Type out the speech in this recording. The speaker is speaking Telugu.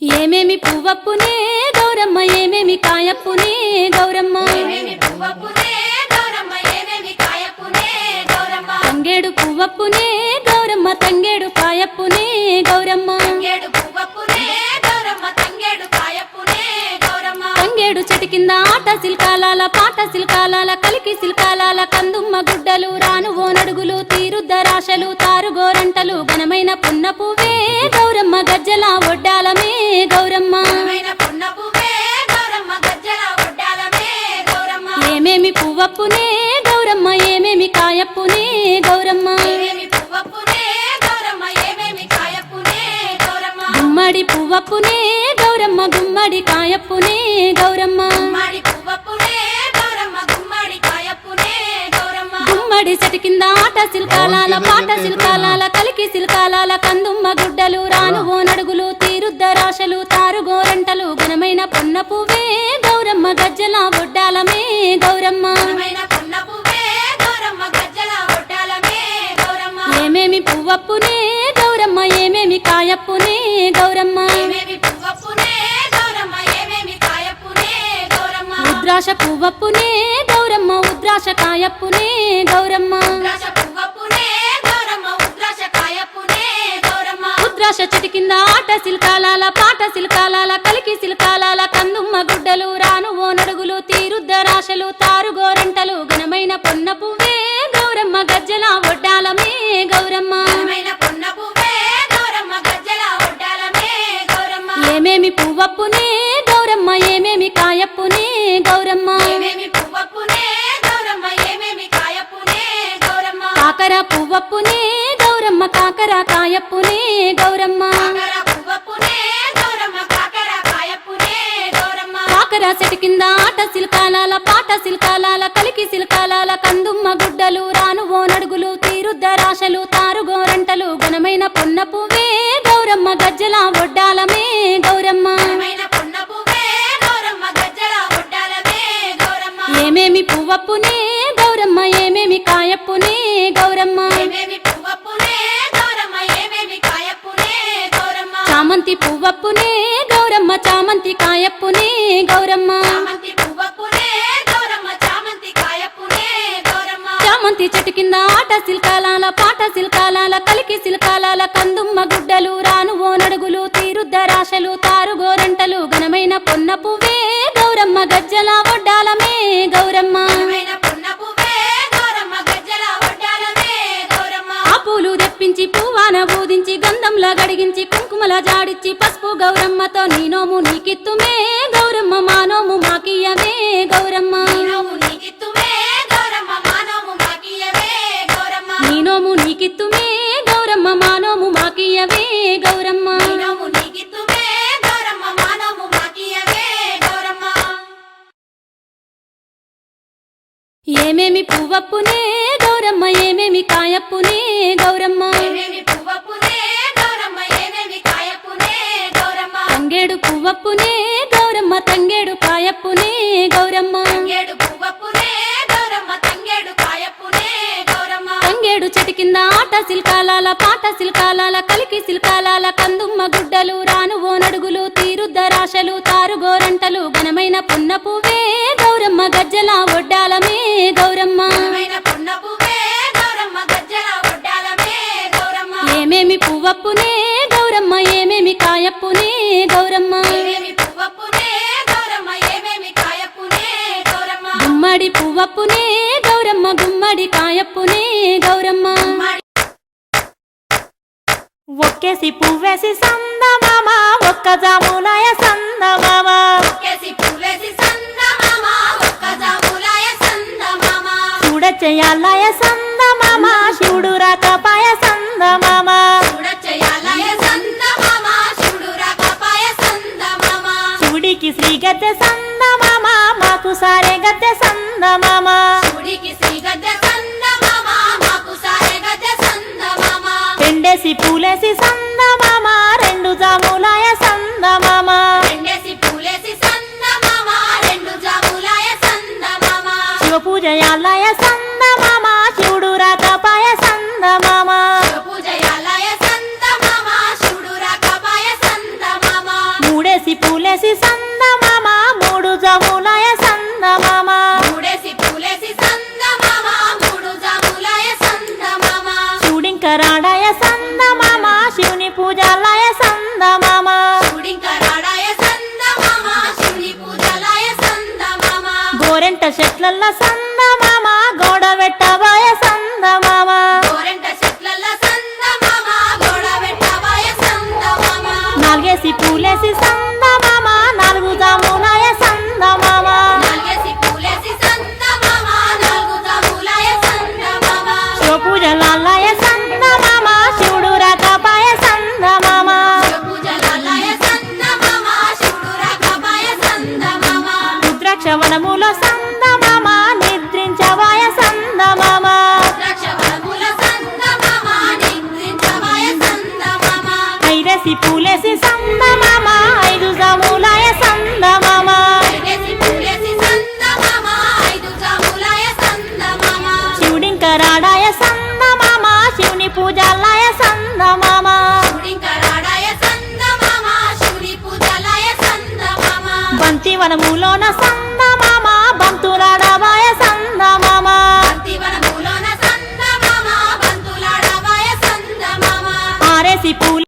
ఏమేమి పువ్వప్పునే గౌరమ్మ ఏమేమి కాయప్పునే గౌరమ్మ తంగేడు పువ్వప్పునే గౌరమ్మ తంగేడు కాయప్పునే గౌరమ్మ తంగేడు చెట్టు కింద ఆట సిల్కాలాల పాట సిల్కాలాల కలికి సిల్కాలాల కందుమ్మ గుడ్డలు రాను ఓనడుగులు తీరుద్దరాశలు తారుగోరంటలు ఘనమైన పున్న పువ్వే గౌరమ్మ గజ్జల ఒడ్డాలమే గౌరమ్మ ఏమేమి పువ్వప్పునే గౌరమ్మ ఏమేమి కాయప్పునే గౌరమ్మ గుమ్మడి పువ్వప్పునే గౌరమ్మ గుమ్మడి కాయప్పునే గౌరమ్మ గుమ్మడి చెట్టు కింద ఆట సిల్కాలాల పాట సిల్కాలాల కలికి సిల్కాలాల కందుమ్మ గుడ్డలు రాను ఓనడుగులు తీరుద్దరాశలు తారుగోరంటలు ఘనమైన పున్న పువ్వే గౌరమ్మ గజ్జల ఒడ్డాలమే గౌరమ్మ ఏమేమి పువ్వప్పునే గౌరమ్మ ఏమేమి కాయప్పునే గౌరమ్మ ఉద్రాశ పువ్వప్పునే గౌరమ్మ ఉద్రాశ కాయప్పునే గౌరమ్మ ఉద్రాశ చెట్టు కింద ఆట సిల్కాలాల పాట సిల్కాలాల కలికి సిల్కాలాల కందుమ్మ గుడ్డలు రాను ఓనడుగులు తీరుద్దరాశలు తారుగోరంటలు ఘనమైన పొన్న పువ్వే గౌరమ్మ గజ్జల ఒడ్డాలమే గౌరమ్మ ఏమేమి పువ్వప్పునే గౌరమ్మ ఏమేమి కాయప్పునే గౌరమ్మ కాకర పువ్వప్పునే గౌరమ్మ కాకర కాయప్పునే గౌరమ్మ కాకర చెట్టు కింద ఆట సిల్కాలాల పాట సిల్కాలాల కలికి సిల్కాలాల కందుమ్మ గుడ్డలు రాను ఓనడుగులు తీరుద్దరాశలు తారుగోరంటలు ఘనమైన పొన్న పువ్వే గౌరమ్మ గజ్జల ఒడ్డాలమే గౌరమ్మ ఏమేమి పువ్వప్పునే గౌరమ్మ ఏమేమి కాయప్పునే గౌరమ్మ చామంతి పువ్వప్పునే గౌరమ్మ చామంతి కాయప్పునే గౌరమ్మ చామంతి చెట్టు కింద ఆట సిల్కాలాల పాట సిల్కాలాల కలికి సిల్కాలాల కందుమ్మ గుడ్డలు రాను ఓనడుగులు తీరుద్దరాశలు తారుగోరంటలు ఘనమైన పొన్న పువ్వే గౌరమ్మ గజ్జల ఒడ్డాలమే గౌరమ్మ ఆ పూలు తెప్పించి పువ్వాన బూదించి గంధంలా గడిగించి కుంకుమల జాడిచ్చి పసుపు గౌరమ్మతో నీ నోము నీకిత్తుమే గౌరమ్మ మా నోము మాకియ్యవే గౌరమ్మ నీ నోము నీకిత్తుమే గౌరమ్మ మా నోము మాకియ్యవే గౌరమ్మ ఏమేమి పువ్వప్పునే గౌరమ్మ ఏమేమి కాయప్పునే గౌరమ్మ తంగేడు పువ్వప్పునే గౌరమ్మ తంగేడు కాయప్పునే గౌరమ్మ తంగేడు చెట్టు కింద ఆట సిల్కాలాల పాట సిల్కాలాల కలికి సిల్కాలాల కందుమ్మ గుడ్డలు రాను ఓనడుగులు తీరుద్దరాశలు తారుగోరంటలు ఘనమైన పున్న పువ్వే గౌరమ్మ గజ్జల ఒడ్డాలమే గౌరమ్మ ఏమేమి పువ్వప్పునే గౌరమ్మ ఏమేమి కాయప్పునే గౌరమ్మ గుమ్మడి పువ్వప్పునే గౌరమ్మ గుమ్మడి కాయప్పునే గౌరమ్మ ఒక్కేసి పువ్వేసి సందమామ ఒక్క జాములాయ సందమామ చూడచెయ్యాలయ సందమామ శివుడు రాకపాయ సందమామ శివుడికి శ్రీ గద్దె సందమామ మాకు సారే గద్దె సందమామ రెండేసి పూలేసి సందమామ రెండు జాములాయ సందమామ శివ పూజయాలయ సందమామ శివుడు రాకపాయ సందమామ మూడేసి పూలేసి సందమామ మూడు జాములాయ సందమామ మూడేసి పూలేసి సందమామ మూడు జాములాయ సందమామ శివుడింక రాడాయ సందమామ శివుని పూజలాయ సందమామ శివుడింక రాడాయ సందమామ శివుని పూజలాయ సందమామ గోరెంట చెట్లల్ల సందమామ గోడ పెట్టబాయ సందమామ గోరెంట చెట్లల్ల సందమామ గోడ పెట్టబాయ సందమామ నాలుగేసి పూలేసి సందమామ నాలుగు జాములాయ సందమామ నాలుగేసి పూలేసి సందమామ నాలుగు జాములాయ సందమామ శివ పూజలాయ సందమామ శివుడు రాకపాయ సందమామ పూజలాయ సందమామ శివుడు రాకపాయ సందమామ రుద్రాక్ష వనములో సందమామ నిద్రించవాయ సందమామ ద్రాక్షవనముల సందమామ నిద్రించవాయ సందమామ ఐదేసి పూలేసి సందమామ ఐదు జాములాయ సందమామ ఐదేసి పూలేసి సందమామ ఐదు జాములాయ సందమామ శివుడింక రాడాయ సందమామ శివుని పూజలాయ సందమామ శివుడింక రాడాయ సందమామ శివుని పూజలాయ సందమామ బంతి వనములోన సందమామ